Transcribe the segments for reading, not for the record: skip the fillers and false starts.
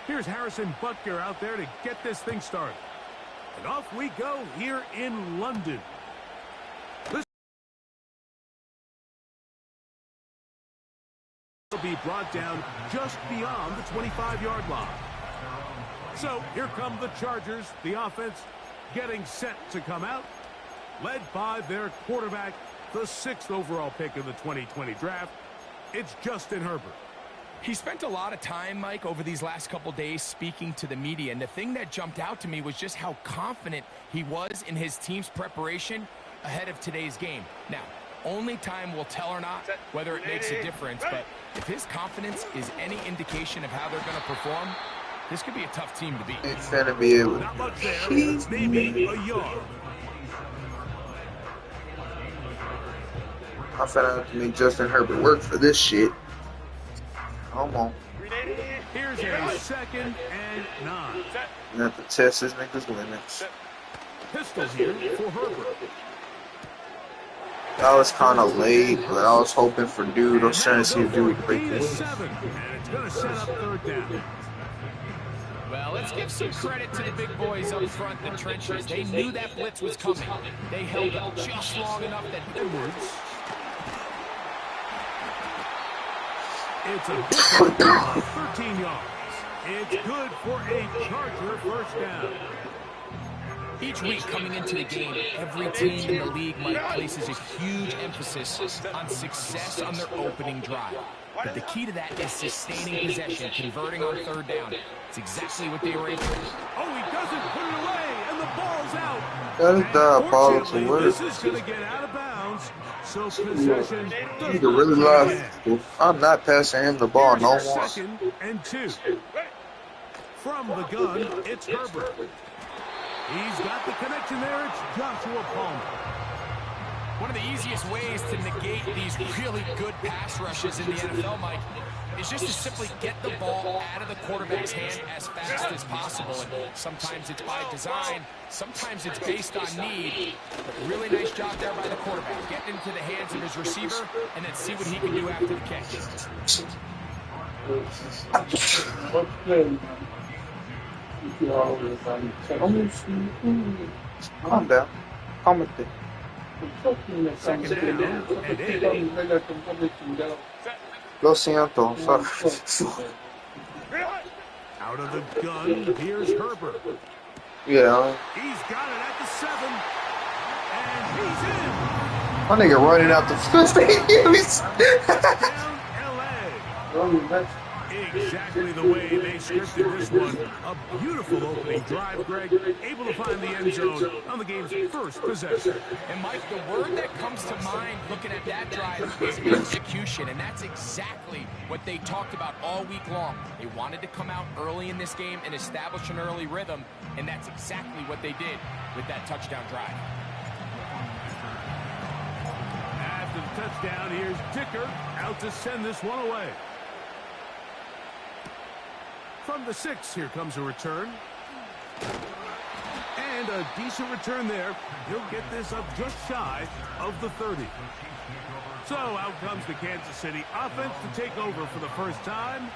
Here's Harrison Butker out there to get this thing started. And off we go here in London. This will be brought down just beyond the 25-yard line. So here come the Chargers, the offense getting set to come out, led by their quarterback, the 6th overall pick of the 2020 draft. It's Justin Herbert. He spent a lot of time, Mike, over these last couple days speaking to the media, and the thing that jumped out to me was just how confident he was in his team's preparation ahead of today's game. Now, only time will tell or not whether it makes a difference, but if his confidence is any indication of how they're going to perform, this could be a tough team to beat. It's going to be able Not much there, maybe a yard. I found out to make Justin Herbert work for this shit. Come on. Here's a 2nd and 9. You have to test this nigga's limits. Pistol here for Herbert. That was kind of late, but I was hoping for dude. I was trying to see if dude would break this. And it's going to set up 3rd down. Well, let's give some credit to the big boys up front, the trenches. They knew that blitz was coming. They held up just long enough that Edwards. It's a big one, 13 yards. It's good for a Charger 1st down. Each week coming into the game, every team in the league, Mike, places a huge emphasis on success on their opening drive. But the key to that is sustaining possession, converting on 3rd down. It's exactly what they were able to do. Oh, he doesn't put it away, and the ball's out. That is diabolical. What This is is going to get out of bounds, so possession does nigga really lost. I'm not passing him the ball no more. 2nd and 2. From the gun, it's Herbert. He's got the connection there. It's Joshua Palmer. One of the easiest ways to negate these really good pass rushes in the NFL, Mike, is just to simply get the ball out of the quarterback's hand as fast as possible. And sometimes it's by design, sometimes it's based on need. But really nice job there by the quarterback, getting into the hands of his receiver, and then see what he can do after the catch. Calm down. Calm it down. 2nd down and 8. Lo siento. Sorry. Out of the gun, here's Herbert. Yeah. He's got it at the 7. And he's in. My nigga running out the Down LA. Exactly the way they scripted this one. A beautiful opening drive, Greg. Able to find the end zone on the game's 1st possession. And Mike, the word that comes to mind looking at that drive is execution, and that's exactly what they talked about all week long. They wanted to come out early in this game and establish an early rhythm, and that's exactly what they did with that touchdown drive. After the touchdown, here's Dicker out to send this one away. From the 6, here comes a return. And a decent return there. He'll get this up just shy of the 30. So out comes the Kansas City offense to take over for the first time.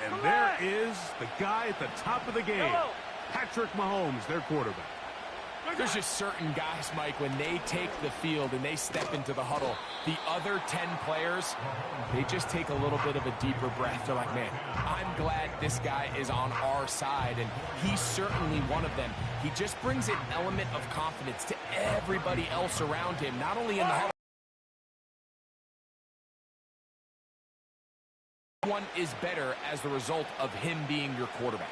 And there is the guy at the top of the game, Patrick Mahomes, their quarterback. There's just certain guys, Mike, when they take the field and they step into the huddle, the other 10 players, they just take a little bit of a deeper breath. They're like, man, I'm glad this guy is on our side, and he's certainly one of them. He just brings an element of confidence to everybody else around him, not only in the huddle. One is better as the result of him being your quarterback.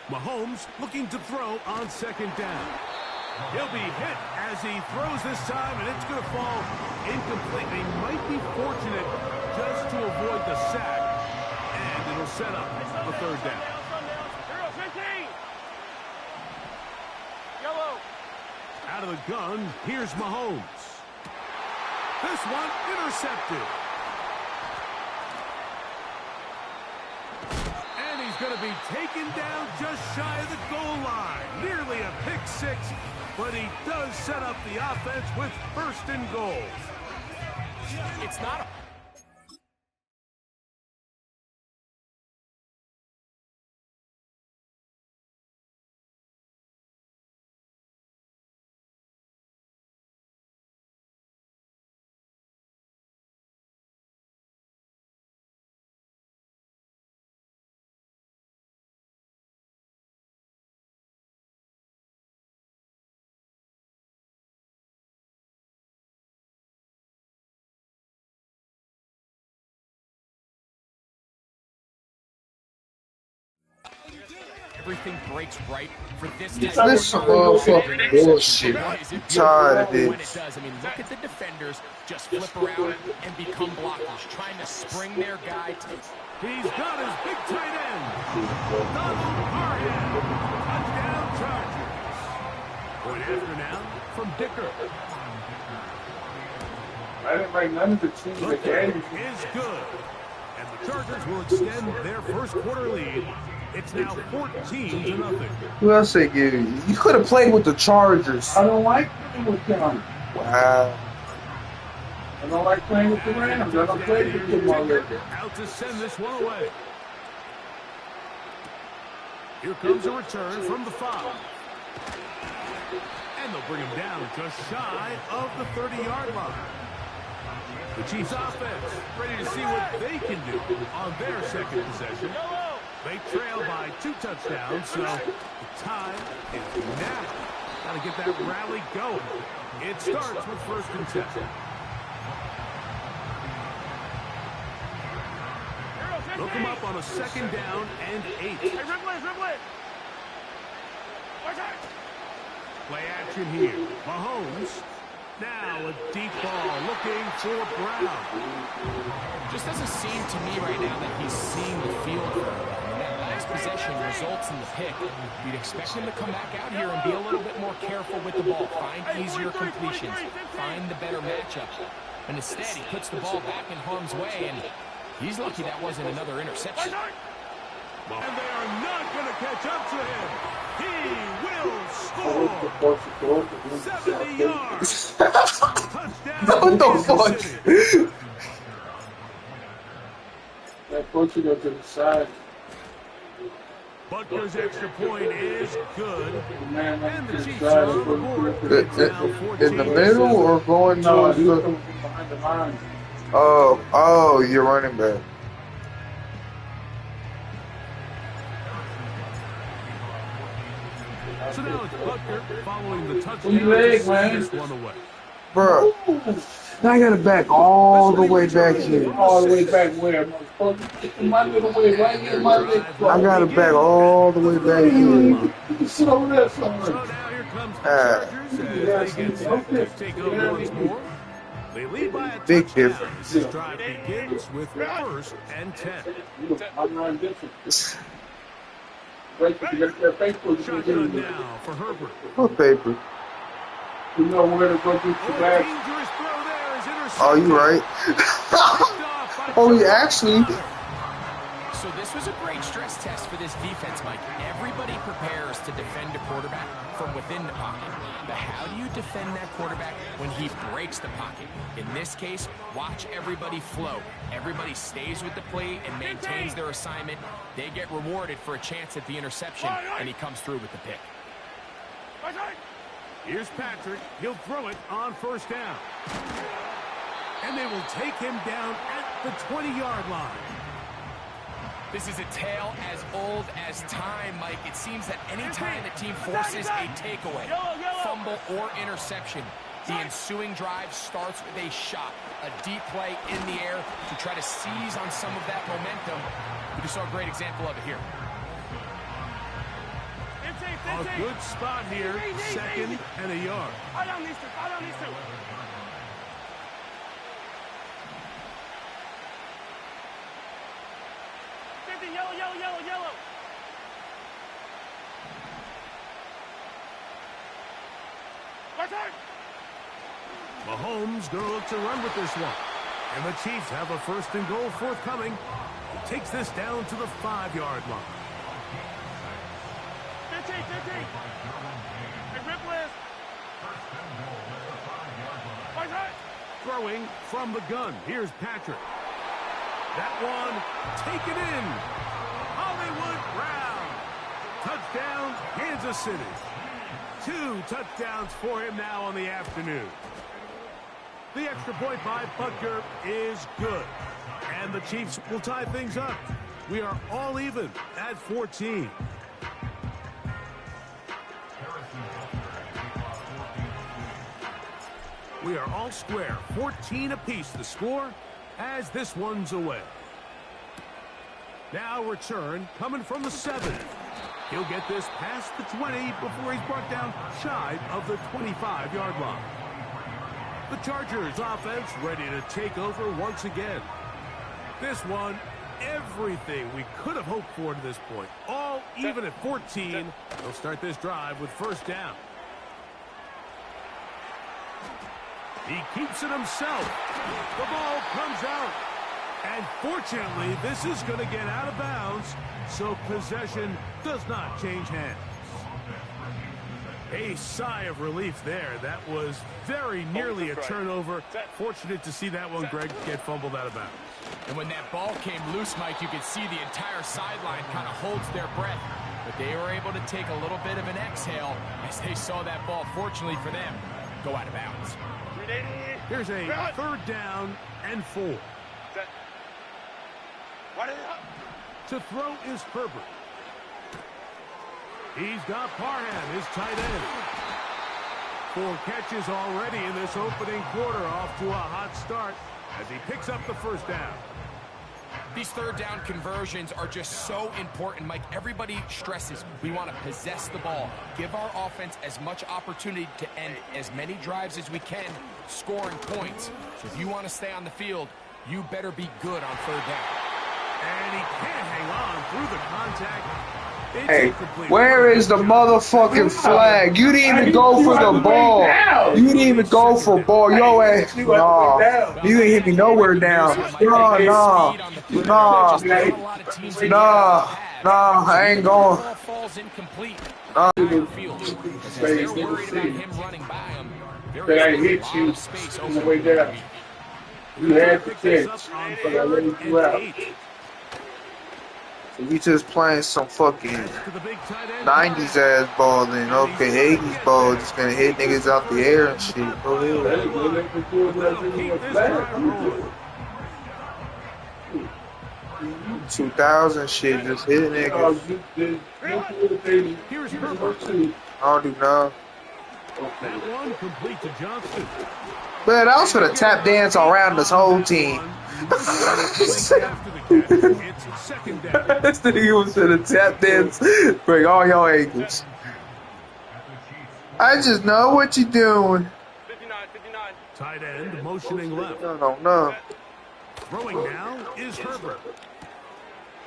Mahomes looking to throw on 2nd down. He'll be hit as he throws this time, and it's going to fall incomplete. They might be fortunate just to avoid the sack, and it'll set up the 3rd down. Out of the gun, here's Mahomes. This one intercepted. Going to be taken down just shy of the goal line. Nearly a pick 6, but he does set up the offense with 1st and goal. It's It's not. Everything breaks right for this type of This some motherfucking bullshit. I'm tired of when it this. does. I mean, look at the defenders just flip around and become blockers, trying to spring their guy. He's got his big tight end. Donald Parham. Touchdown Chargers. Point after now from Dicker. I didn't write none of the teams The that kick game. is good. And the Chargers will extend their first quarter lead. It's now 14-0. Who else they give you? You could have played with the Chargers. I don't like playing with them. Wow. I don't like playing with the Rams. I don't play with them already. Out to send this one away. Here comes a return from the 5. And they'll bring him down just shy of the 30-yard line. The Chiefs offense ready to see what they can do on their second possession. They trail by 2 touchdowns, so the time is now. Got to get that rally going. It starts with 1st and 10. They'll come up on a 2nd down and 8. Play action here. Mahomes. Now a deep ball looking for Brown. Just doesn't seem to me right now that he's seeing the field very well. That last possession results in the pick. You'd expect him to come back out here and be a little bit more careful with the ball. Find easier completions. Find the better matchup. And instead, he puts the ball back in harm's way, and he's lucky that wasn't another interception. And they are not going to catch up to him. He will score. 70 yards. Touchdown. What the fuck? That puts it up to the side. Butker's extra point is good. Man, And the that's Chiefs the are side. on the board. It's now In the 14-6. middle or going No, towards he's the... coming from behind the line. Oh, you're running back. So now it's Butker following the touchdown Full leg, to send man. this one away. Bro, now I gotta back all the way back here. All the way back where, motherfucker? My little way right here, my leg. I gotta back all the way back here. You sit over there So somewhere. now here comes the Chargers as they get set to take over once more. They lead by a Big touchdown. difference. This drive begins with 1st and 10. I'm not different. Wait till you get that Facebook. Shotgun now for Herbert. What paper? You know where to go get your Oh, bag. dangerous throw there is intercepted. Oh, you right. Picked off by Oh, he actually... So this was a great stress test for this defense, Mike. Everybody prepares to defend a quarterback from within the pocket. But how do you defend that quarterback when he breaks the pocket? In this case, watch everybody flow. Everybody stays with the play and maintains their assignment. They get rewarded for a chance at the interception, and he comes through with the pick. Here's Patrick. He'll throw it on 1st down. And they will take him down at the 20-yard line. This is a tale as old as time, Mike. It seems that any time the team forces a takeaway, fumble, or interception, the ensuing drive starts with a shot, a deep play in the air to try to seize on some of that momentum. We just saw a great example of it here. A good spot here, 2nd and a yard. Mahomes going to look to run with this one. And the Chiefs have a 1st and goal forthcoming. He takes this down to the 5-yard line. Throwing from the gun. Here's Patrick. That one taken in. Hollywood Brown. Touchdown, Kansas City. 2 touchdowns for him now on the afternoon. The extra point by Butker is good. And the Chiefs will tie things up. We are all even at 14. We are all square. 14 apiece the score as this one's away. Now return coming from the 7. He'll get this past the 20 before he's brought down shy of the 25-yard line. The Chargers offense ready to take over once again. This one, everything we could have hoped for to this point. All even at 14. They'll start this drive with first down. He keeps it himself. The ball comes out. And fortunately, this is going to get out of bounds, so possession does not change hands. A sigh of relief there. That was very nearly a turnover. Fortunate to see that one, Greg, get fumbled out of bounds. And when that ball came loose, Mike, you could see the entire sideline kind of holds their breath. But they were able to take a little bit of an exhale as they saw that ball, fortunately for them, go out of bounds. Here's a third down and 4. To throw is Herbert. He's got Parham, his tight end. 4 catches already in this opening quarter, off to a hot start as he picks up the first down. These third down conversions are just so important, Mike. Everybody stresses we want to possess the ball, give our offense as much opportunity to end as many drives as we can, scoring points. So if you want to stay on the field, you better be good on third down. And he can't hang on through the contact. Hey, where is the motherfucking flag? You didn't even go for the ball. You didn't even go for ball. Yo, ass. Nah. You didn't hit me nowhere down. Nah. I ain't going. They hit you on the way down. You had to catch, but I let you out. We just playing some fucking 90s ass ball then. Okay, 80s ball just gonna hit niggas out the air and shit. Go ahead. 2000 shit just hit niggas. I don't do nothing. But I was gonna tap dance around this whole team. This nigga was gonna tap dance, break all your ankles. I just know what you're doing. 59. Tight end motioning left. No. Throwing now is Herbert.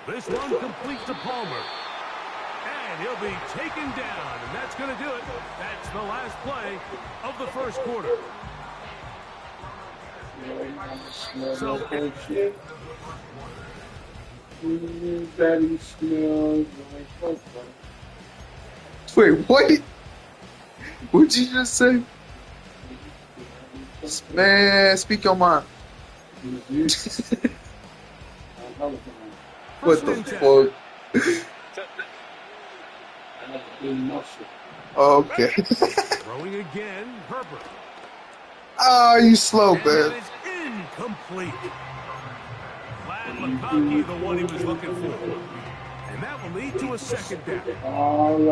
This one complete to Palmer. And he'll be taken down, and that's going to do it. That's the last play of the first quarter. So, wait, what? What'd you just say? Man, speak your mind. What the fuck? Okay. Throwing again, Herbert. Oh, you slow, man. That is incomplete. Vlad Lukaku, the one he was looking for. And that will lead to a second down. So,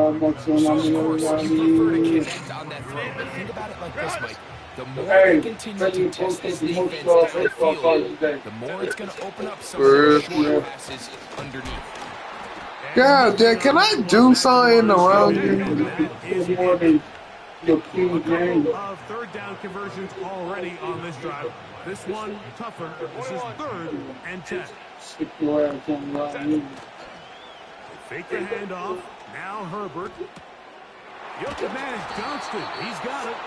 of course, you prefer to connect on that throw. But think about it like this, Mike. The more they continue to test this defense downfield, the more it's going to open up some of those short passes underneath. God damn, can I do something around you? Of third down conversions already on this drive. This one tougher. This is 3rd and 10. Fake the handoff. Now Herbert. Yoke advantage Johnston. He's got it.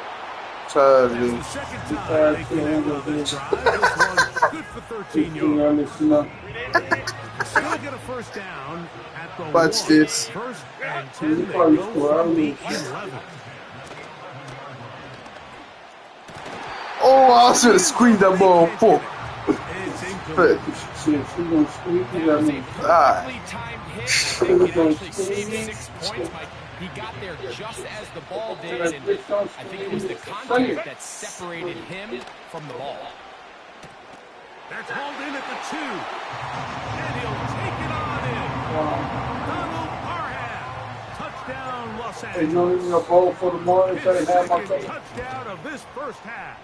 That's the second time they connect on this drive. This one good for 13 yards. Still get a first down at the Watch this. 1st and 10. They go from the 11. Oh, I should have squeezed that motherfucker. It's incomplete. That was a perfectly timed hit. I think it actually saved 6 points, Mike. He got there just as the ball did, and I think it was the contact that separated him from the ball. That's hauled in at the 2. And he'll take it on in. Donald Parham. Touchdown, Los Angeles. You know, even a ball for the morning. His second touchdown of this first half.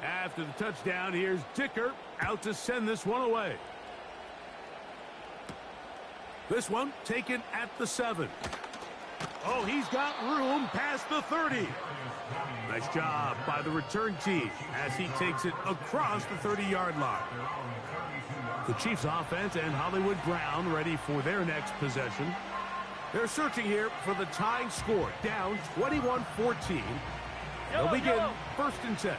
After the touchdown, here's Dicker out to send this one away. This one taken at the 7. Oh, he's got room past the 30. Nice job by the return team as he takes it across the 30-yard line. The Chiefs offense and Hollywood Brown ready for their next possession. They're searching here for the tying score, down 21-14. They'll begin first and 10.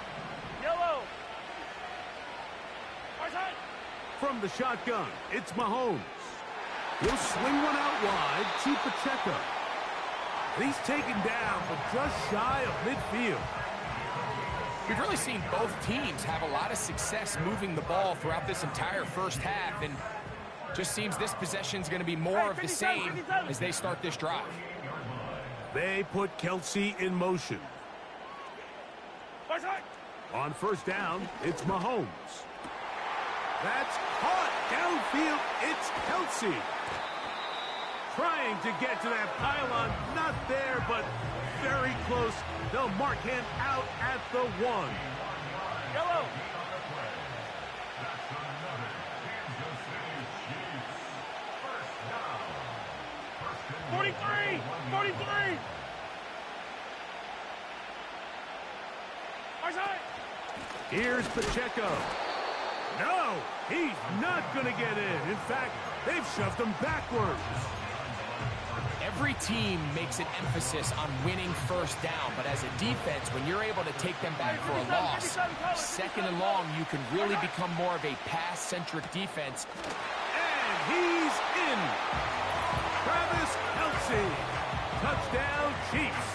From the shotgun, it's Mahomes. He'll swing one out wide to Pacheco. And he's taken down, but just shy of midfield. We've really seen both teams have a lot of success moving the ball throughout this entire first half, and just seems this possession is going to be more of the same as they start this drive. They put Kelsey in motion. On first down, it's Mahomes. That's caught downfield. It's Kelsey. Trying to get to that pylon. Not there, but very close. They'll mark him out at the 1. Yellow. Here's Pacheco. No, he's not going to get in. In fact, they've shoved him backwards. Every team makes an emphasis on winning first down, but as a defense, when you're able to take them back for a loss, second and long, you can really become more of a pass-centric defense. And he's in. Travis Kelsey. Touchdown, Chiefs.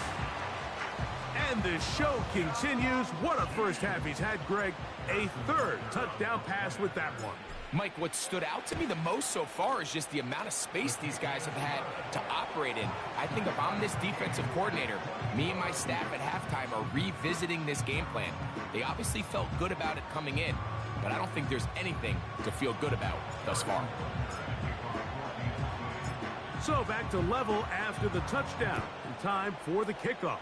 And the show continues. What a first half he's had, Greg. A third touchdown pass with that one. Mike, what stood out to me the most so far is just the amount of space these guys have had to operate in. I think if I'm this defensive coordinator, me and my staff at halftime are revisiting this game plan. They obviously felt good about it coming in, but I don't think there's anything to feel good about thus far. So back to level after the touchdown. In time for the kickoff.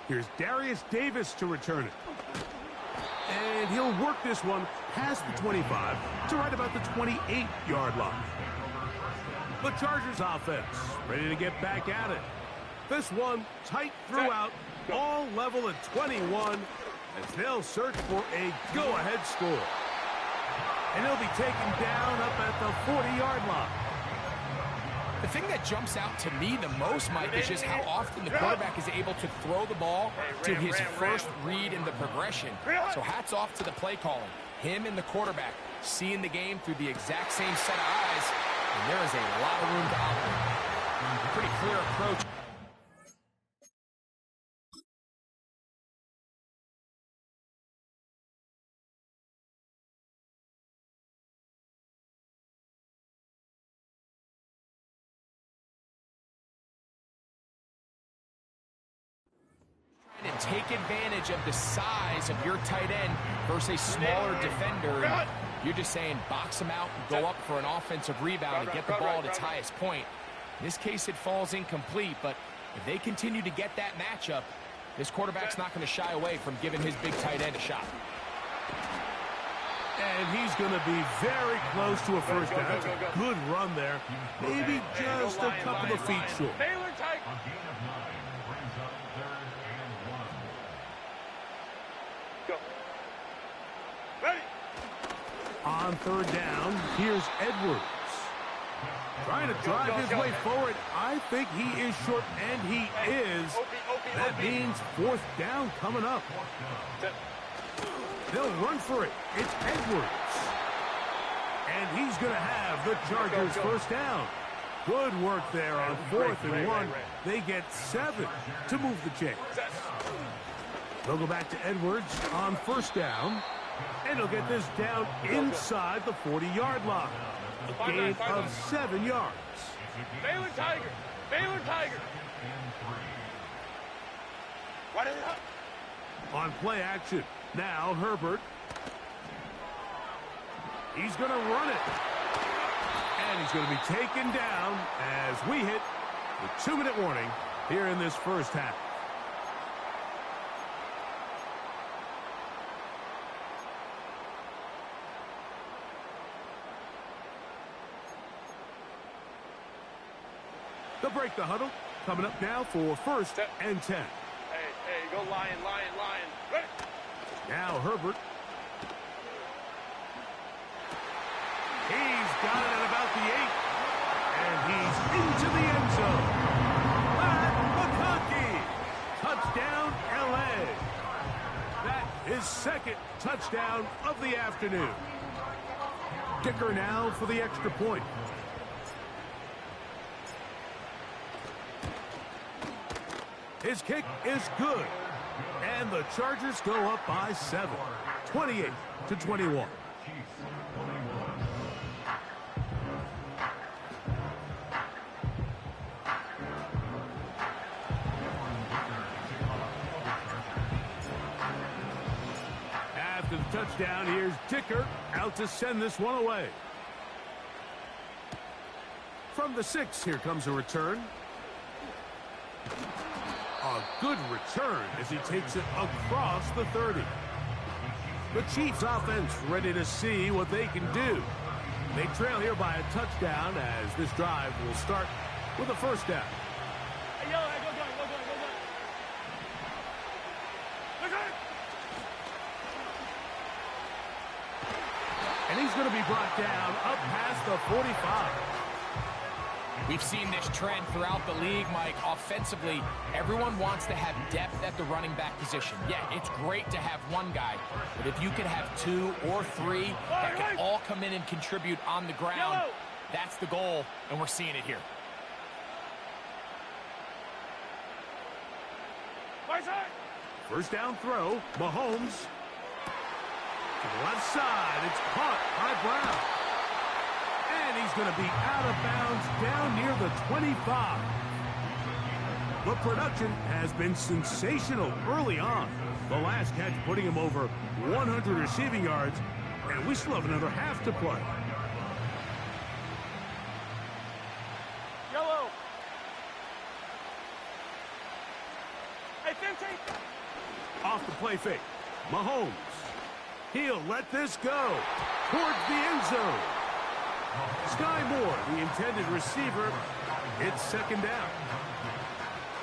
Here's Darius Davis to return it. And he'll work this one past the 25 to right about the 28-yard line. The Chargers offense ready to get back at it. This one tight throughout, all level at 21 as they'll search for a go-ahead score. And he'll be taken down up at the 40-yard line. The thing that jumps out to me the most, Mike, is just how often the quarterback is able to throw the ball to his first read in the progression. So hats off to the play calling. Him and the quarterback seeing the game through the exact same set of eyes. And there is a lot of room to operate. Pretty clear approach. And take advantage of the size of your tight end versus a smaller defender. And you're just saying box him out and go up for an offensive rebound and get the ball at its highest point. In this case, it falls incomplete, but if they continue to get that matchup, this quarterback's not going to shy away from giving his big tight end a shot. And he's going to be very close to a first down. That's a good run there. Maybe just a couple of feet short. On third down, here's Edwards. Trying to drive his way forward. I think he is short, and he is. That means fourth down coming up. They'll run for it. It's Edwards. And he's going to have the Chargers first down. Good work there on 4th and 1. They get 7 to move the chains. They'll go back to Edwards on first down. And he'll get this down inside the 40-yard line. A gain of 7 yards. Baylor Tiger! Baylor Tiger! On play action. Now Herbert. He's going to run it. And he's going to be taken down as we hit the 2-minute warning here in this first half. They'll break the huddle. Coming up now for 1st and 10. Hey, go Lion. Ready? Now Herbert. He's got it at about the 8. And he's into the end zone. McConkey. Touchdown, L.A. That is 2nd touchdown of the afternoon. Kicker now for the extra point. His kick is good. And the Chargers go up by 7. 28-21. After the touchdown, here's Dicker out to send this one away. From the 6, here comes a return. A good return as he takes it across the 30. The Chiefs offense ready to see what they can do. They trail here by a touchdown as this drive will start with a first down. Hey, go. And he's going to be brought down up past the 45. We've seen this trend throughout the league, Mike. Offensively, everyone wants to have depth at the running back position. Yeah, it's great to have one guy, but if you could have 2 or 3 that can all come in and contribute on the ground, that's the goal, and we're seeing it here. First down throw, Mahomes. To the left side, it's caught by Brown. And he's going to be out of bounds down near the 25. The production has been sensational early on. The last catch putting him over 100 receiving yards, and we still have another half to play. Yellow. Hey, 15. Off the play fake. Mahomes. He'll let this go towards the end zone. Sky Moore, the intended receiver, it's 2nd down.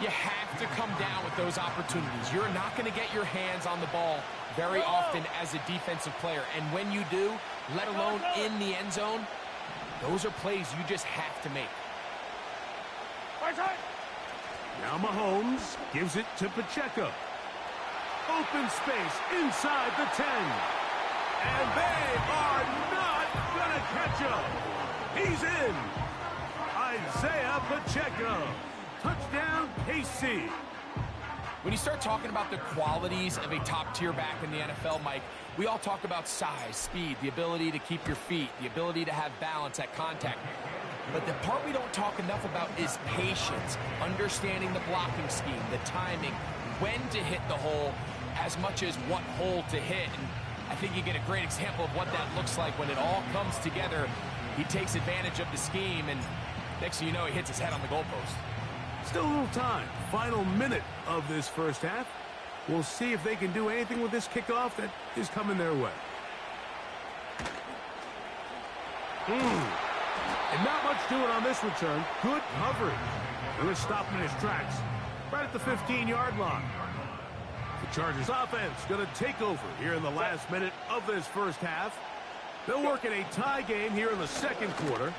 You have to come down with those opportunities. You're not going to get your hands on the ball very often as a defensive player. And when you do, let alone in the end zone, those are plays you just have to make. Now Mahomes gives it to Pacheco. Open space inside the 10. And they are not going to catch him. He's in. Isaiah Pacheco. Touchdown, KC. When you start talking about the qualities of a top-tier back in the NFL, Mike, we all talk about size, speed, the ability to keep your feet, the ability to have balance at contact. But the part we don't talk enough about is patience, understanding the blocking scheme, the timing, when to hit the hole, as much as what hole to hit. And I think you get a great example of what that looks like when it all comes together. He takes advantage of the scheme, and next thing you know, he hits his head on the goalpost. Still a little time. Final minute of this first half. We'll see if they can do anything with this kickoff that is coming their way. And not much doing on this return. Good coverage. They're going to stop him in his tracks right at the 15-yard line. The Chargers offense going to take over here in the last minute of this first half. They'll work in a tie game here in the second quarter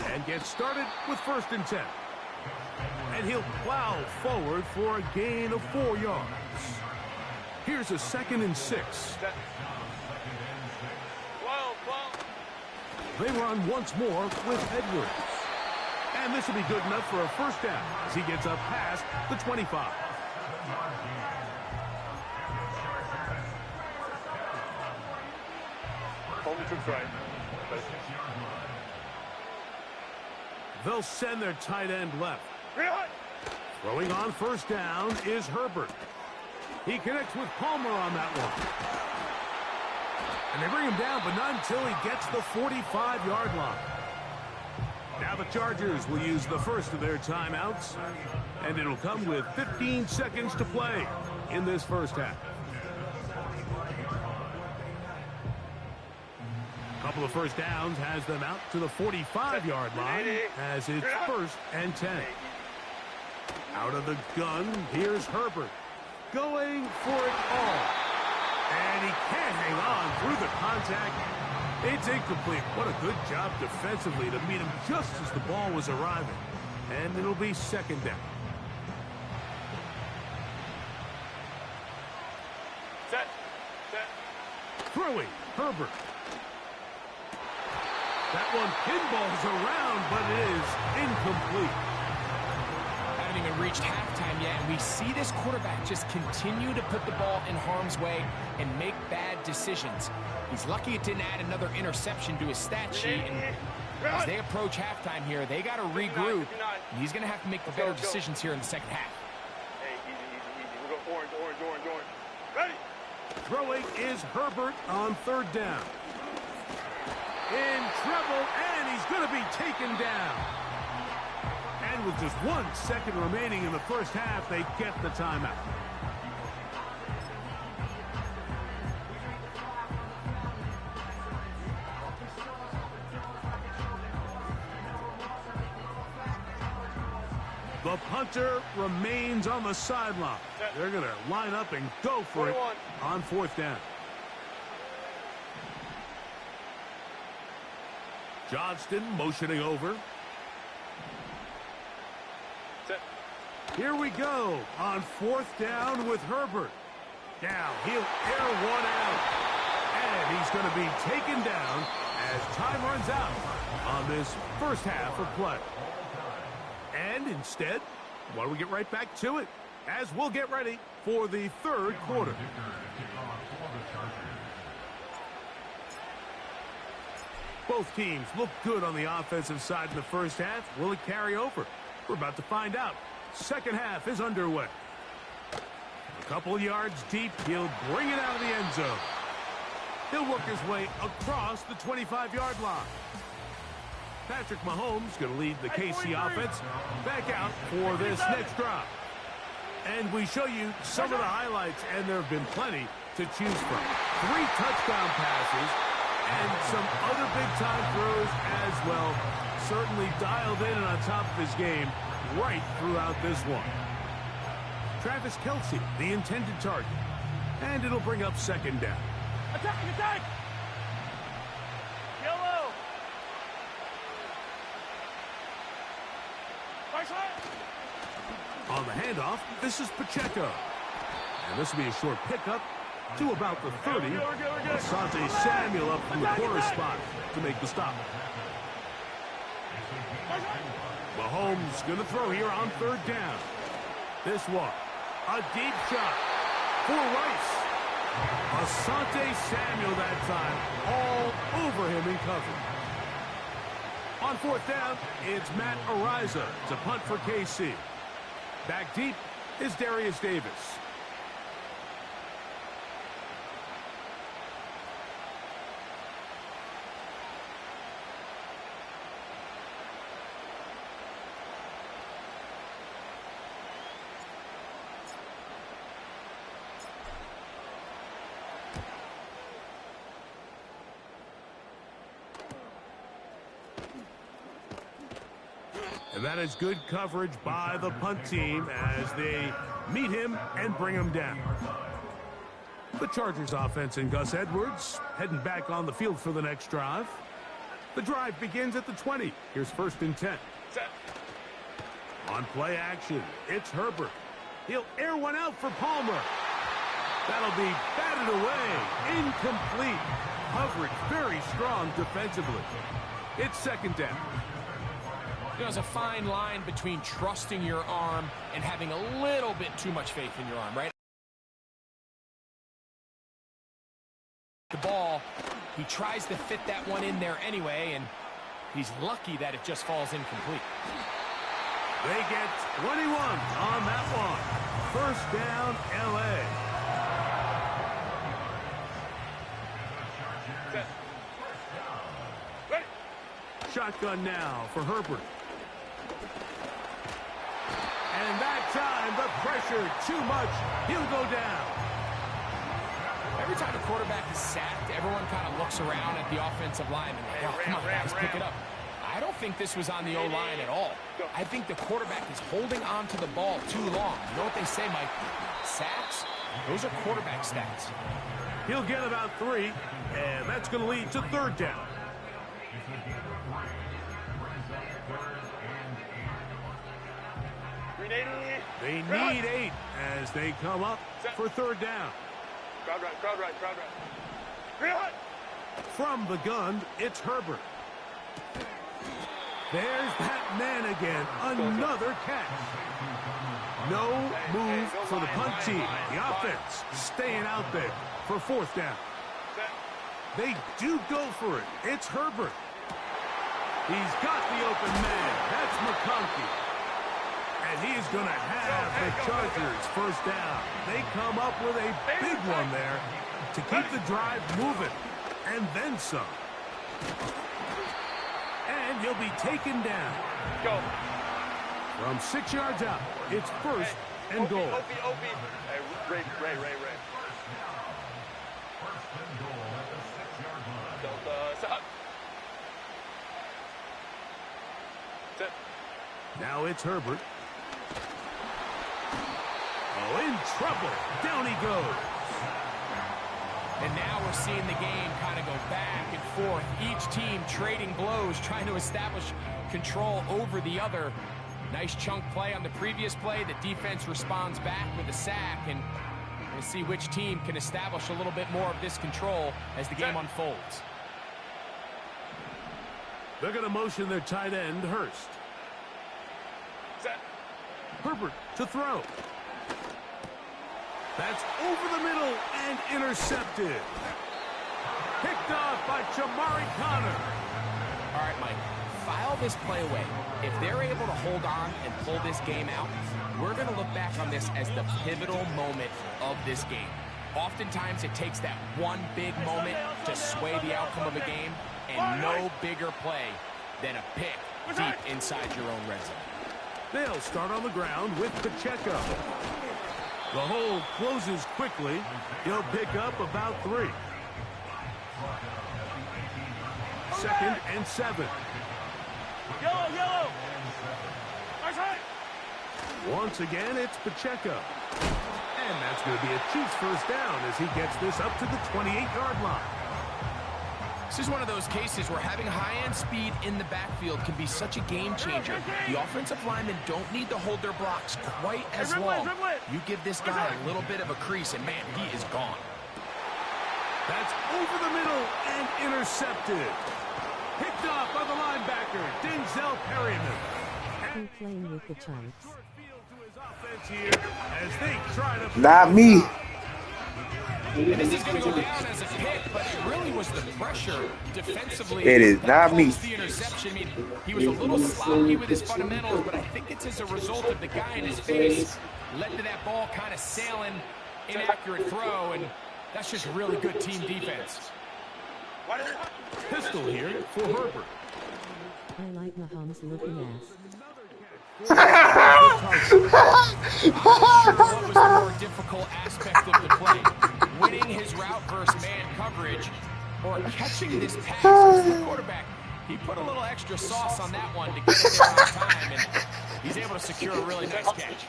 and get started with 1st and 10. And he'll plow forward for a gain of 4 yards. Here's a 2nd and 6. They run once more with Edwards. And this will be good enough for a 1st down as he gets up past the 25. They'll send their tight end left. Throwing on 1st down is Herbert. He connects with Palmer on that one. And they bring him down, but not until he gets the 45-yard line. Now the Chargers will use the first of their timeouts, and it'll come with 15 seconds to play in this first half. A couple of 1st downs has them out to the 45-yard line as it's 1st and 10. Out of the gun, here's Herbert going for it all. And he can't hang on through the contact. It's incomplete. What a good job defensively to meet him just as the ball was arriving. And it'll be 2nd down. Set. Throwing, Herbert. That one pinballs around, but it is incomplete. Haven't even reached halftime yet, and we see this quarterback just continue to put the ball in harm's way and make bad decisions. He's lucky it didn't add another interception to his stat sheet, and as they approach halftime here, they got to regroup. And he's going to have to make the better decisions here in the second half. Hey, easy. We're going orange. Ready? Throwing is Herbert on 3rd down. In trouble, and he's going to be taken down. And with just 1 second remaining in the first half, they get the timeout. The punter remains on the sideline. They're going to line up and go for it on 4th down. Johnston motioning over. Here we go on 4th down with Herbert. Now he'll air one out. And he's going to be taken down as time runs out on this first half of play. And instead, why don't we get right back to it as we'll get ready for the 3rd quarter. Both teams look good on the offensive side in the first half. Will it carry over? We're about to find out. Second half is underway. A couple of yards deep, he'll bring it out of the end zone. He'll work his way across the 25-yard line. Patrick Mahomes going to lead the KC offense back out for this next drive. And we show you some of the highlights, and there have been plenty to choose from. 3 touchdown passes and some other big-time throws as well. Certainly dialed in and on top of his game right throughout this one. Travis Kelce, the intended target. And it'll bring up 2nd down. Attack! Yellow! On the handoff, this is Pacheco. And this will be a short pickup to about the 30. Asante Samuel up from the corner spot to make the stop. Mahomes going to throw here on third down. This one, a deep shot for Rice. Asante Samuel that time, all over him in cover. On fourth down, it's Matt Ariza to punt for KC. Back deep is Darius Davis. And that is good coverage by the punt team as they meet him and bring him down. The Chargers offense and Gus Edwards heading back on the field for the next drive. The drive begins at the 20. Here's 1st and 10. Set. On play action, it's Herbert. He'll air one out for Palmer. That'll be batted away. Incomplete. Coverage very strong defensively. It's 2nd down. There's a fine line between trusting your arm and having a little bit too much faith in your arm, right? The ball, he tries to fit that one in there anyway, and he's lucky that it just falls incomplete. They get 21 on that one. 1st down, L.A. Set. Ready. Shotgun now for Herbert. And that time, the pressure too much. He'll go down. Every time a quarterback is sacked, everyone kind of looks around at the offensive line and like, oh, come on, guys, pick it up. I don't think this was on the O-line at all. I think the quarterback is holding on to the ball too long. You know what they say, Mike? Sacks, those are quarterback stats. He'll get about 3, and that's going to lead to 3rd down. They need 8 as they come up for 3rd down. Crowd right, crowd right, crowd right. Real hot. From the gun, it's Herbert. There's that man again. Another catch. No move for the punt team. The offense staying out there for 4th down. They do go for it. It's Herbert. He's got the open man. That's McConkey. And he's going to have the Chargers 1st down. They come up with a big one there to keep the drive moving. And then some. And he'll be taken down. Go. From 6 yards out, it's 1st and goal. Opie. Hey, Ray. Delta, stop. Set. Now it's Herbert. Oh, in trouble. Down he goes. And now we're seeing the game kind of go back and forth. Each team trading blows, trying to establish control over the other. Nice chunk play on the previous play. The defense responds back with a sack, and we'll see which team can establish a little bit more of this control as the game unfolds. They're going to motion their tight end, Hurst. Set. Herbert to throw. That's over the middle and intercepted. Picked off by Jamari Connor. All right, Mike, file this play away. If they're able to hold on and pull this game out, we're going to look back on this as the pivotal moment of this game. Oftentimes, it takes that one big moment to sway the outcome of a game, and no bigger play than a pick deep inside your own red zone. They'll start on the ground with Pacheco. The hole closes quickly. He'll pick up about 3. 2nd and 7. Yellow. Nice high. Once again, it's Pacheco. And that's going to be a Chiefs 1st down as he gets this up to the 28-yard line. This is one of those cases where having high-end speed in the backfield can be such a game changer. The offensive linemen don't need to hold their blocks quite as long. You give this guy a little bit of a crease, and man, he is gone. That's over the middle and intercepted. Picked off by the linebacker, Denzel Perryman. Who playing with the chunks? Not me. And this is going to go down as a pick, but it really was the pressure defensively. It is that not me. caused the interception. I mean, he was a little sloppy with his fundamentals, but I think it's as a result of the guy in his face led to that ball kind of sailing, inaccurate throw, and that's just really good team defense. Pistol here for Herbert. I like Mahomes looking ass. I'm not sure what was the more difficult aspect of the play. Winning his route versus man coverage or catching this pass as the quarterback. He put a little extra sauce on that one to get it there on time, and he's able to secure a really nice catch.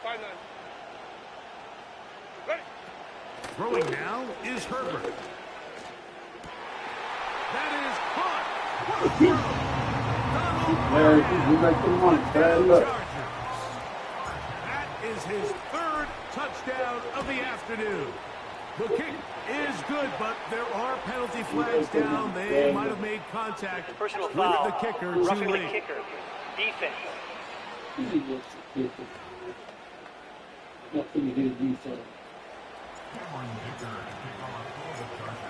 Five nine. Ready. Throwing now is Herbert. That is caught. What a throw. That is his third touchdown of the afternoon. The kick is good, but there are penalty flags down. They might have made contact Personal with foul. the kicker Roughing too the late. kicker. Defense.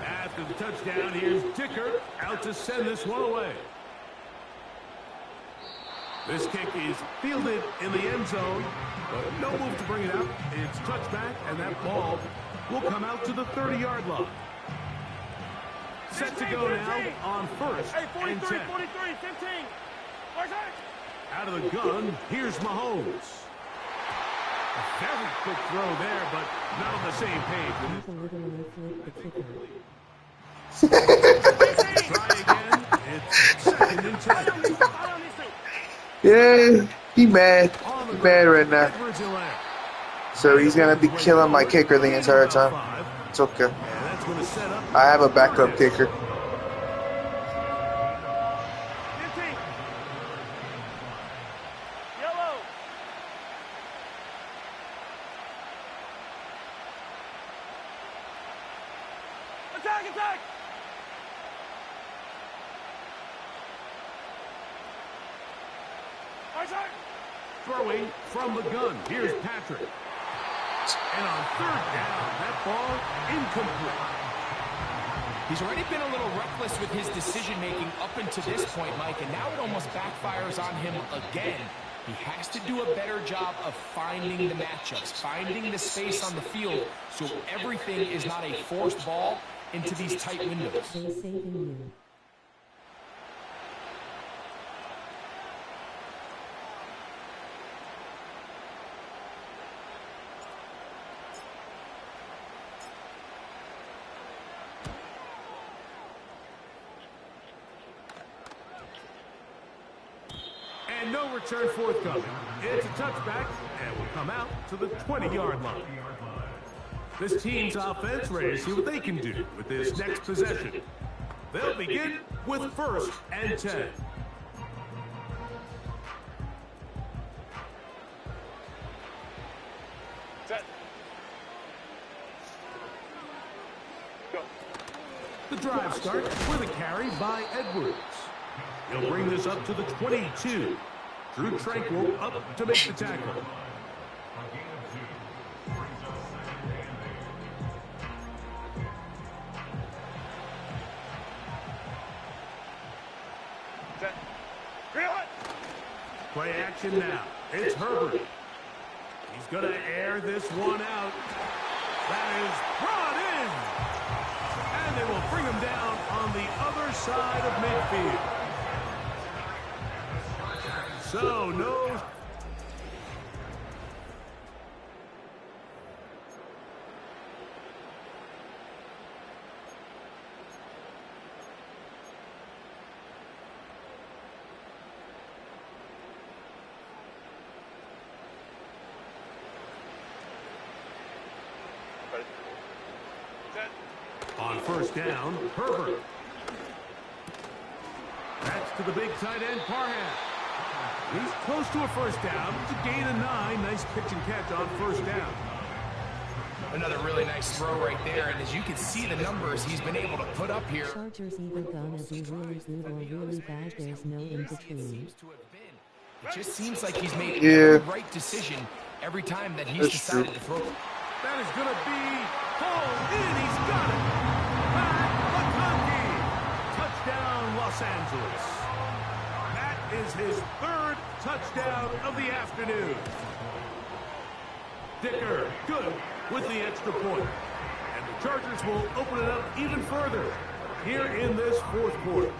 After the touchdown, here's Dicker out to send this one away. This kick is fielded in the end zone, but no move to bring it out. It's touchback, and that ball will come out to the 30-yard line. Set to go now on first Hey, and 43, 10. 43, 15. Out of the gun, here's Mahomes. A very quick throw there, but not on the same page. He's a little with the kicker. Try again. It's second and 10. Yeah, he mad. He mad right now. So he's gonna be killing my kicker the entire time. It's okay. I have a backup kicker. 15. Yellow. Attack. Throwing from the gun. Here's Patrick. And on third down, that ball incomplete. He's already been a little reckless with his decision-making up until this point, Mike, and now it almost backfires on him again. He has to do a better job of finding the matchups, finding the space on the field so everything is not a forced ball into these tight windows. They're saving you. And no return forthcoming. It's a touchback, and will come out to the 20-yard line. This team's offense ready to see what they can do with this next possession. They'll begin with first and 10. Set. Go. The drive starts with a carry by Edwards. He'll bring this up to the 22. Drew Tranquil up to make the tackle. Set. Reel it. Play action now. It's Herbert. He's going to air this one out. That is brought in. And they will bring him down on the other side of midfield. So, no. Ready. Set. On first down, Herbert. That's to the big tight end, Parham. He's close to a first down. It's a gain of 9. Nice pitch and catch on first down. Another really nice throw right there, and as you can see the numbers he's been able to put up here. Chargers either gonna be really good or really bad. There's no in between. It just seems like he's made every right decision every time that he's decided to throw. That is going to be pulled in. He's got it. McConkey. Touchdown, Los Angeles. That is his 3rd touchdown of the afternoon. Dicker, good with the extra point. And the Chargers will open it up even further here in this 4th quarter.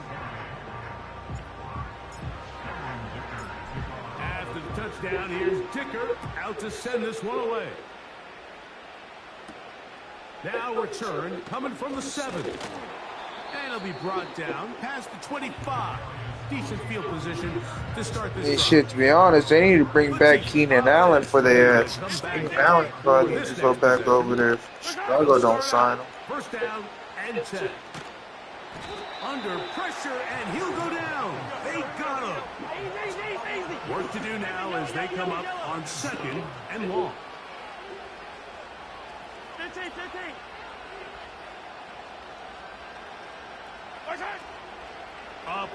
After the touchdown, here's Dicker out to send this one away. Now return coming from the 7. And it'll be brought down past the 25. Decent field position to start this. Hey, shit, to be honest, they need to bring back Keenan Allen for their ass. Keenan Allen probably needs to go back over there. Chicago don't sign him. First down and 10. Under pressure, and he'll go down. They got him. Work to do now as they come up on 2nd and long. 15.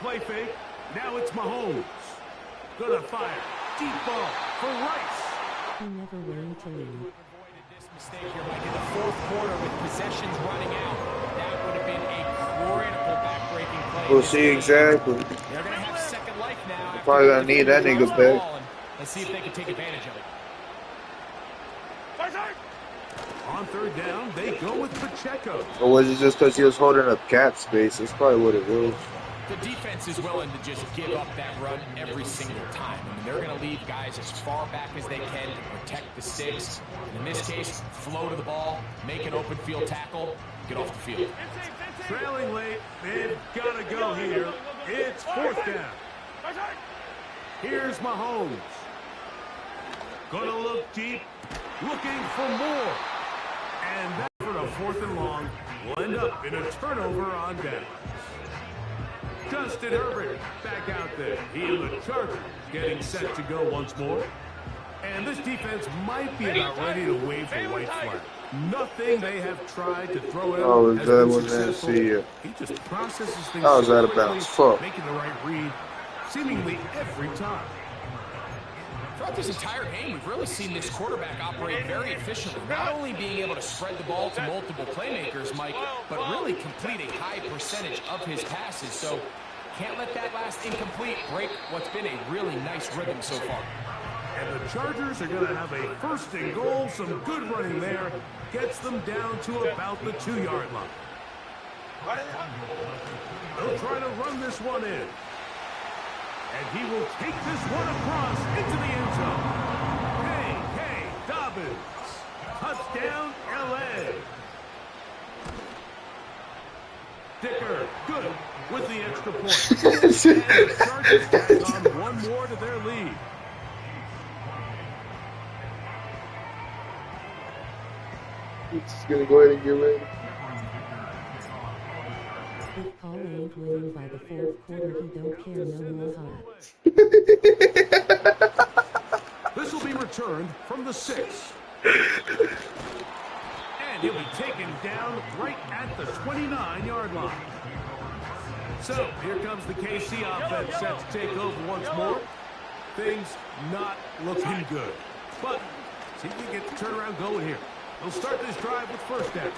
Play fake. Now it's Mahomes. Gonna fire. Deep ball for Rice. He never learned to lead. This mistake here, Mike, in the 4th quarter with possessions running out. That would have been a critical back-breaking play. We'll see exactly. They're going to have second life now. They're probably going to need that nigga back. Let's see if they can take advantage of it. On 3rd down, they go with Pacheco. Or was it just because he was holding up cap space? That's probably what it was. The defense is willing to just give up that run every single time. I mean, they're going to leave guys as far back as they can to protect the sticks. In this case, flow to the ball, make an open field tackle, get off the field. Trailing late, they've got to go here. It's 4th down. Here's Mahomes. Gonna look deep, looking for more. And that for a 4th and long will end up in a turnover on down. Justin Herbert back out there. He and the Chargers getting set to go once more. And this defense might be about ready to wave the white flag. Nothing they have tried to throw at him has been successful. He just processes things so quickly, making the right read seemingly every time. Throughout this entire game, we've really seen this quarterback operate very efficiently, not only being able to spread the ball to multiple playmakers, Mike, but really complete a high percentage of his passes. So can't let that last incomplete break what's been a really nice rhythm so far. And the Chargers are going to have a 1st and goal. Some good running there. Gets them down to about the 2-yard line. They'll try to run this one in. And he will take this one across into the end zone. Hey, Dobbins. Touchdown, L.A. Dicker, good with the extra point. And the Chargers tack on one more to their lead. He's just going to go ahead and get ready. If Paul ain't winning by the 4th quarter, he don't care no more hot. This will be returned from the 6. And he'll be taken down right at the 29-yard line. So here comes the KC offense set to take over once more. Things not looking good. But see if we can get the turnaround going here. They'll start this drive with first down.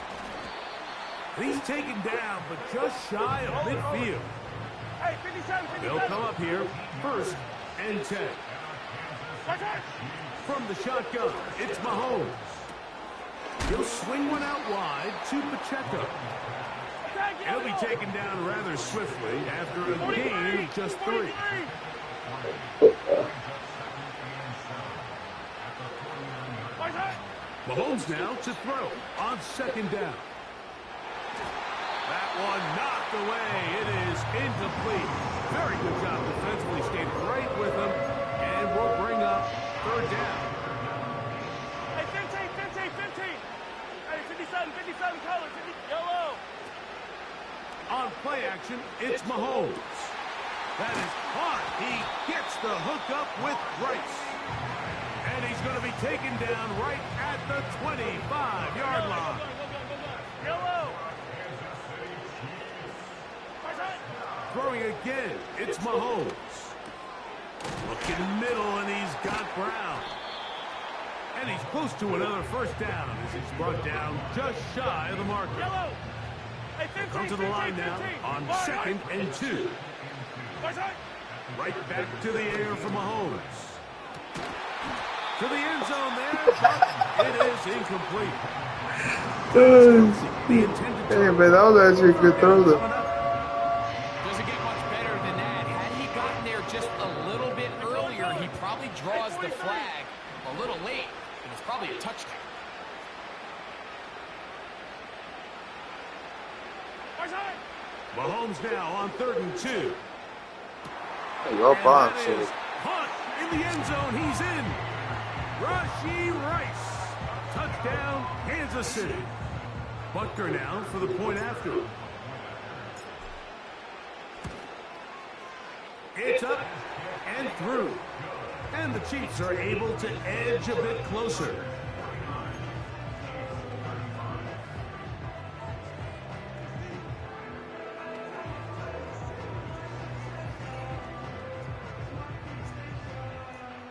And he's taken down, but just shy of midfield. They'll come up here, 1st and 10. From the shotgun, it's Mahomes. He'll swing one out wide to Pacheco. He'll be taken down rather swiftly after a gain of just 3. Mahomes now to throw on 2nd down. That one knocked away. It is incomplete. Very good job defensively. Stayed right with him. And we'll bring up 3rd down. Hey, 15. Hey, 57 color, 50 yellow. On play action, it's Mahomes. That is hard. He gets the hookup with Rice. And he's going to be taken down right at the 25-yard line. Throwing again, it's Mahomes. Looking middle, and he's got Brown. And he's close to another first down as he's brought down just shy of the marker. Come to the line now on 2nd and 2. Right back to the air for Mahomes. To the end zone there, but it is incomplete. Hey, man, that was actually a good throw, though. Doesn't get much better than that. Had he gotten there just a little bit earlier, he probably draws the flag a little late, and it's probably a touchdown. Mahomes now on 3rd and 2. Hey, up on, so. Hunt in the end zone. He's in. Rashee Rice. Touchdown, Kansas City. Butker now for the point after. It's up and through. And the Chiefs are able to edge a bit closer.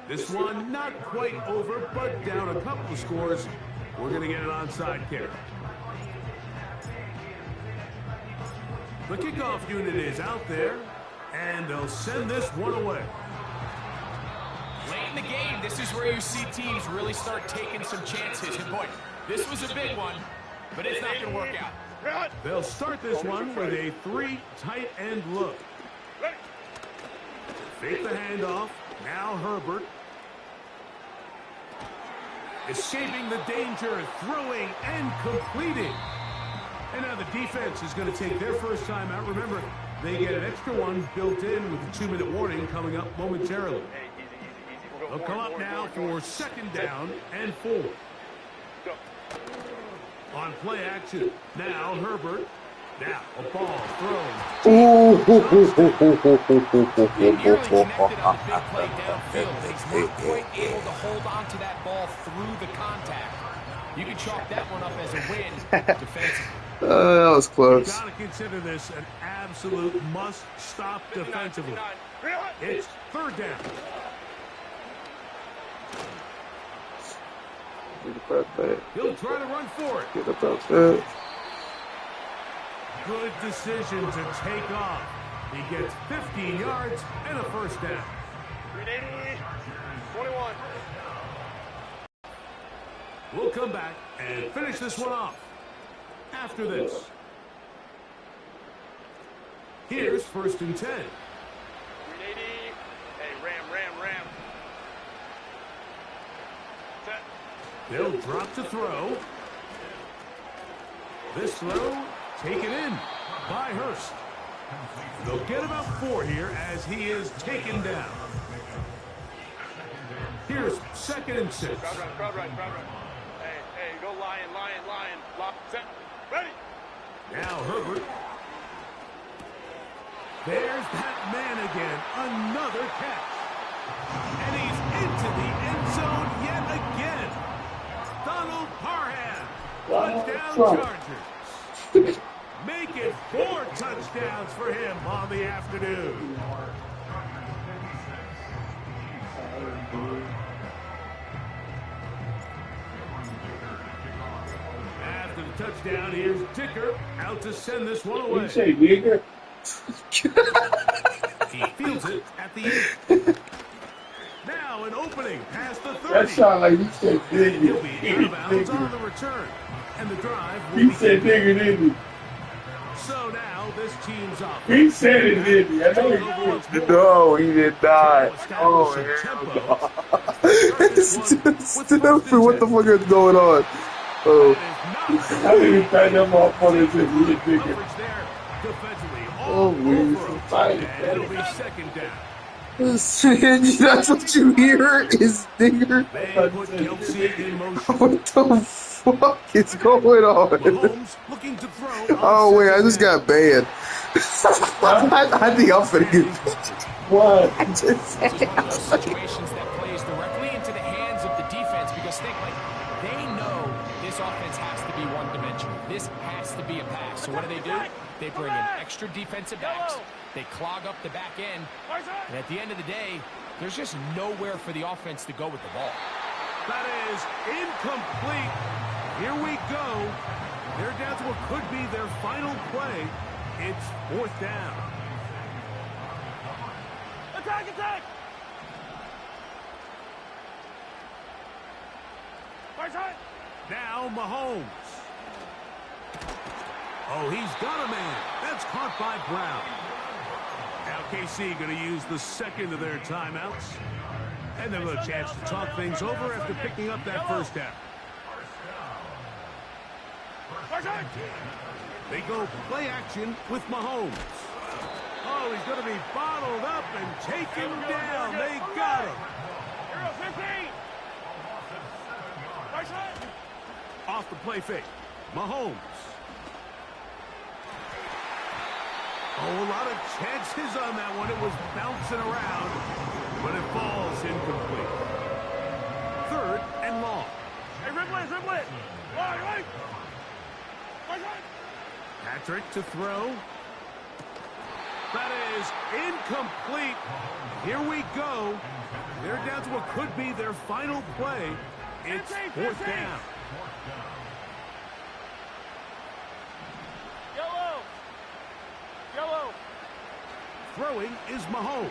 This one not quite over, but down a couple of scores. We're going to get an onside kick. The kickoff unit is out there, and they'll send this one away. Late in the game, this is where you see teams really start taking some chances. And boy, this was a big one, but it's not going to work out. They'll start this one with a 3 tight end look. Fake the handoff. Now Herbert. Escaping the danger, throwing and completing. And now the defense is going to take their first time out. Remember, they get an extra one built in with a 2-minute warning coming up momentarily. They'll come up now for 2nd down and 4. On play action, now Herbert. Now a ball thrown. He nearly connected on a big play downfield. He's not quite able to hold on to that ball through the contact. You can chalk that one up as a win defensively. That was close. You've got to consider this an absolute must-stop defensively. It's 3rd down. Get about that. He'll try to run for it. Get about that. Good decision to take off. He gets 15 yards and a first down. 21. We'll come back and finish this one off after this. Here's 1st and 10. 380. Hey, ram. Set. They'll drop to throw. This throw taken in by Hurst. They'll get about 4 here as he is taken down. Here's 2nd and 6. Crowd right. Hey, go lion. Lock, set, ready. Now Herbert. There's that man again. Another catch. And he's into the end zone yet again. Donald Parham. Touchdown Chargers. Make it 4 touchdowns for him on the afternoon. After the touchdown, here's Dicker out to send this one away. You say nigger? He fields it at the 8. Now an opening past the 30. That sound like you said He'll nigger. be out of bounds on the return. And the drive will He be said nigger, didn't he? So now this team's up. He said it, didn't he? I know he did. No, he did not. Oh, hell no. Stupid. What the fuck is going on? Oh. I didn't even find them all for this nigger. Oh, weird. It'll be 2nd down. That's what you hear is nigger. They put Kelsey in motion. What the fuck is going on? Mahomes looking to throw. Oh wait, I just got banned. I think I'm finna get What? I just said This is one of those situations that plays directly into the hands of the defense because think like they know this offense has to be one-dimensional. This has to be a pass. So what do? They bring in extra defensive backs. They clog up the back end. And at the end of the day, there's just nowhere for the offense to go with the ball. That is incomplete. Here we go. They're down to what could be their final play. It's 4th down. Attack, attack! Right side! Now Mahomes. Oh, he's got a man. That's caught by Brown. Now KC going to use the second of their timeouts. And they'll have a chance to talk things over after picking up that first down. They go play action with Mahomes. Oh, he's going to be bottled up and taken down. They got him. Off the play fake. Mahomes. Oh, a lot of chances on that one. It was bouncing around, but it falls incomplete. 3rd and long. Hey, dribble it! Right. Patrick to throw. That is incomplete. Here we go. They're down to what could be their final play. It's 4th down. Yellow. Throwing is Mahomes.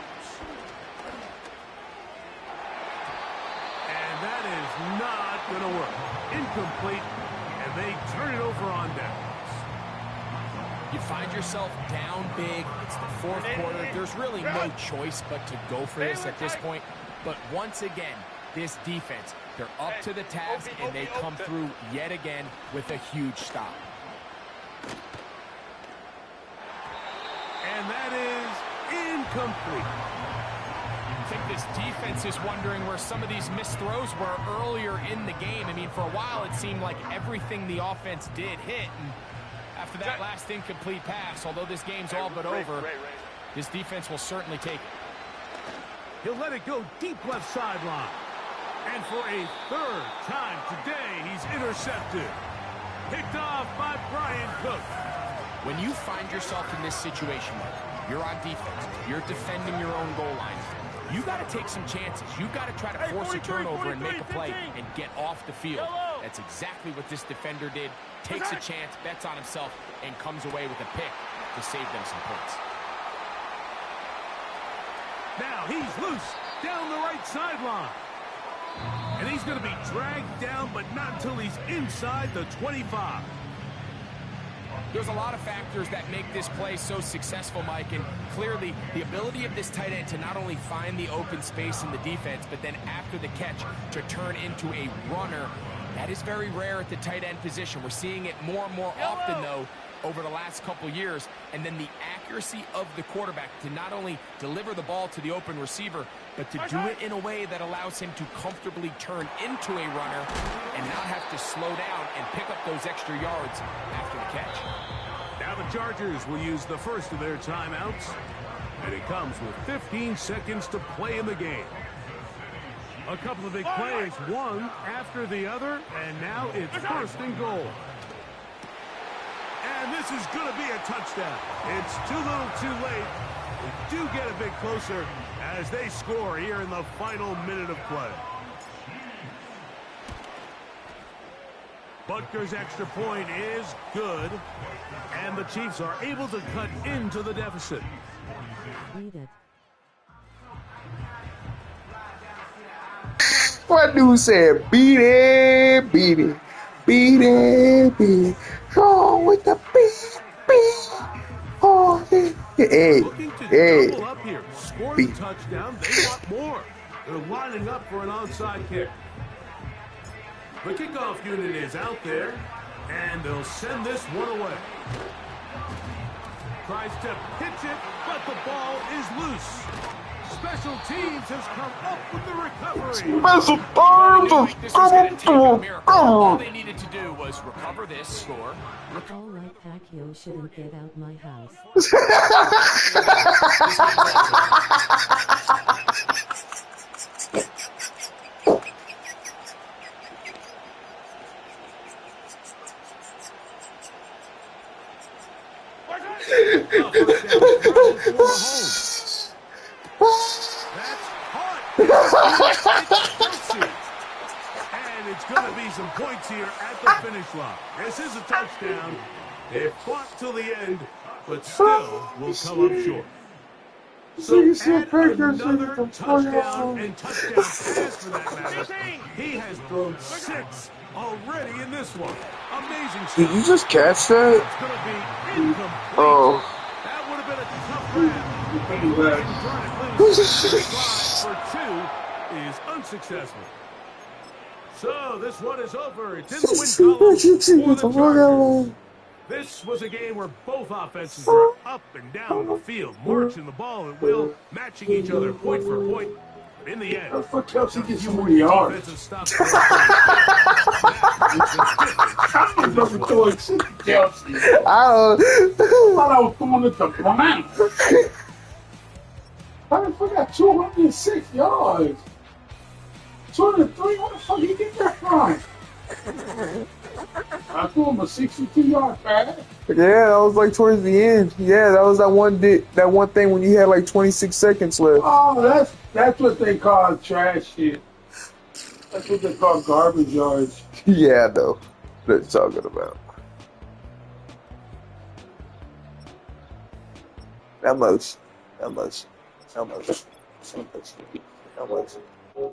And that is not going to work. Incomplete. And they turn it over on downs. You find yourself down big. It's the 4th quarter. There's really no choice but to go for this at this point. But once again, this defense, they're up to the task, and they come through yet again with a huge stop. And that is incomplete. I think this defense is wondering where some of these missed throws were earlier in the game. I mean, for a while, it seemed like everything the offense did hit. And after that last incomplete pass, although this game's all but over, this defense will certainly take it. He'll let it go deep left sideline. And for a 3rd time today, he's intercepted. Picked off by Brian Cook. When you find yourself in this situation, you're on defense, you're defending your own goal line, you got to take some chances. You got to try to force a turnover and make a play and get off the field. That's exactly what this defender did. Takes a chance, bets on himself, and comes away with a pick to save them some points. Now he's loose down the right sideline. And he's going to be dragged down, but not until he's inside the 25. There's a lot of factors that make this play so successful, Mike, and clearly the ability of this tight end to not only find the open space in the defense, but then after the catch to turn into a runner, that is very rare at the tight end position. We're seeing it more and more often, though, over the last couple years. And then the accuracy of the quarterback to not only deliver the ball to the open receiver, but to do it in a way that allows him to comfortably turn into a runner and not have to slow down and pick up those extra yards after the catch. Now the Chargers will use the first of their timeouts. And it comes with 15 seconds to play in the game. A couple of big plays, one after the other, and now it's 1st and goal. And this is going to be a touchdown. It's too little too late. We do get a bit closer as they score here in the final minute of play. Butker's extra point is good. And the Chiefs are able to cut into the deficit. Read it. What dude said? Beat it, beat it, beat it, beat it. Go with the beat. Oh, hey, Looking to hey. double up here. Score the touchdown. They want more. They're lining up for an onside kick. The kickoff unit is out there, and they'll send this one away. Tries to pitch it, but the ball is loose. Special teams has come up with the recovery. Special Like this was going to take a miracle. All they needed to do was recover this score. All like Pacquiao shouldn't get out my house. And it's going to be some points here at the finish line. This is a touchdown. They fought till the end, but still will come up short. So add another touchdown and touchdown pass for that matter. He has thrown 6 already in this one. Amazing stuff. Did you just catch that? It's going to be incomplete. Oh. That would have been a tough grab. For 2 is unsuccessful. So this one is over. It's in the win column for the Chargers. This was a game where both offenses were up and down the field, marching the ball at will, matching each other point for point. But in the end, How the fuck Kelsey gets so many yards? defensive stuff. I'm never throwing shit to Kelsey. I I thought I was throwing it to Blank. How the fuck got 206 yards? 203? Where the fuck he get that from? I threw him a 62-yard pass. Yeah, that was like towards the end. Yeah, that was that one thing when you had like 26 seconds left. Oh, that's what they call trash shit. That's what they call garbage yards. Yeah, I know. What you're talking about. How much?